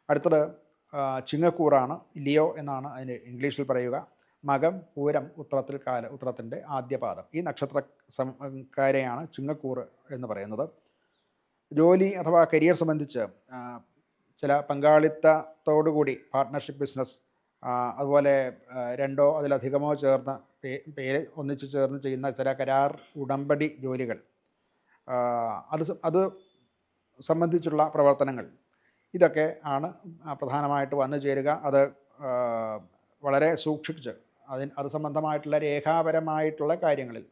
അടുത്തത് ചിങ്ങക്കൂറാണ്. ലിയോ എന്നാണ് അതിന് ഇംഗ്ലീഷിൽ പറയുക. മകം, പൂരം, ഉത്രത്തിൻ്റെ ആദ്യ പാദം. ഈ നക്ഷത്രക്കാരെയാണ് ചിങ്ങക്കൂറ് എന്ന് പറയുന്നത്. ജോലി അഥവാ കരിയർ സംബന്ധിച്ച് ചില പങ്കാളിത്തത്തോടുകൂടി പാർട്ട്ണർഷിപ്പ് ബിസിനസ്, അതുപോലെ രണ്ടോ അതിലധികമോ ചേർന്ന് പേര് ഒന്നിച്ചു ചേർന്ന് ചെയ്യുന്ന ചില കരാർ ഉടമ്പടി ജോലികൾ, അത് സംബന്ധിച്ചുള്ള പ്രവർത്തനങ്ങൾ, ഇതൊക്കെ ആണ് പ്രധാനമായിട്ട് വന്നു ചേരുക. അത് വളരെ സൂക്ഷിച്ച് അത് സംബന്ധമായിട്ടുള്ള രേഖാപരമായിട്ടുള്ള കാര്യങ്ങളിൽ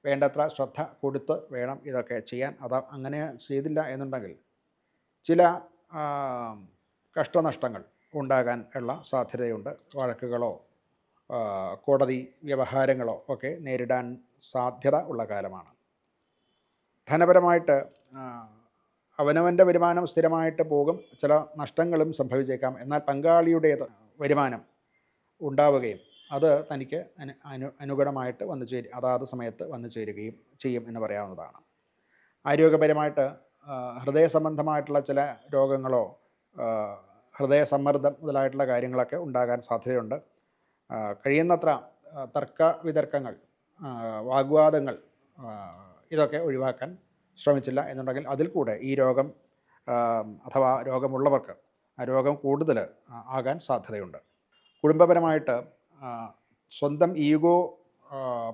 വേണ്ടത്ര ശ്രദ്ധ കൊടുത്ത് വേണം ഇതൊക്കെ ചെയ്യാൻ. അങ്ങനെ ചെയ്തില്ല എന്നുണ്ടെങ്കിൽ ചില കഷ്ടനഷ്ടങ്ങൾ ഉണ്ടാകാൻ ഉള്ള സാധ്യതയുണ്ട്. വഴക്കുകളോ കോടതി വ്യവഹാരങ്ങളോ ഒക്കെ നേരിടാൻ സാധ്യത ഉള്ള കാലമാണ്. ധനപരമായിട്ട് അവനവൻ്റെ വരുമാനം സ്ഥിരമായിട്ട് പോകും. ചില നഷ്ടങ്ങളും സംഭവിച്ചേക്കാം. എന്നാൽ പങ്കാളിയുടെ വരുമാനം ഉണ്ടാവുകയും അത് തനിക്ക് അനുഗുണമായിട്ട് അതാത് സമയത്ത് വന്നു ചേരുകയും ചെയ്യും എന്ന് പറയാവുന്നതാണ്. ആരോഗ്യപരമായിട്ട് ഹൃദയ സംബന്ധമായിട്ടുള്ള ചില രോഗങ്ങളോ ഹൃദയസമ്മർദ്ദം മുതലായിട്ടുള്ള കാര്യങ്ങളൊക്കെ ഉണ്ടാകാൻ സാധ്യതയുണ്ട്. കഴിയുന്നത്ര തർക്ക വിതർക്കങ്ങൾ, വാഗ്വാദങ്ങൾ, ഇതൊക്കെ ഒഴിവാക്കാൻ ശ്രമിച്ചില്ല എന്നുണ്ടെങ്കിൽ അതിൽ കൂടെ ഈ രോഗം അഥവാ രോഗമുള്ളവർക്ക് ആ രോഗം കൂടുതൽ ആകാൻ സാധ്യതയുണ്ട്. കുടുംബപരമായിട്ട് സ്വന്തം ഈഗോ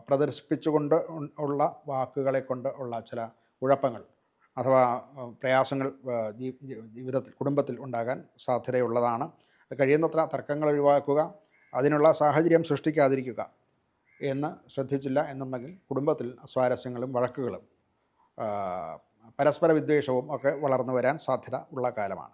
പ്രദർശിപ്പിച്ചുകൊണ്ട് ഉള്ള വാക്കുകളെ കൊണ്ട് ഉള്ള ചില കുഴപ്പങ്ങൾ അഥവാ പ്രയാസങ്ങൾ ജീവിതത്തിൽ, കുടുംബത്തിൽ ഉണ്ടാകാൻ സാധ്യതയുള്ളതാണ്. കഴിയുന്നത്ര തർക്കങ്ങൾ ഒഴിവാക്കുക, അതിനുള്ള സാഹചര്യം സൃഷ്ടിക്കാതിരിക്കുക എന്ന് ശ്രദ്ധിച്ചില്ല എന്നുണ്ടെങ്കിൽ കുടുംബത്തിൽ സ്വാരസ്യങ്ങളും വഴക്കുകളും പരസ്പര വിദ്വേഷവും ഒക്കെ വളർന്നു വരാൻ സാധ്യത ഉള്ള കാലമാണ്.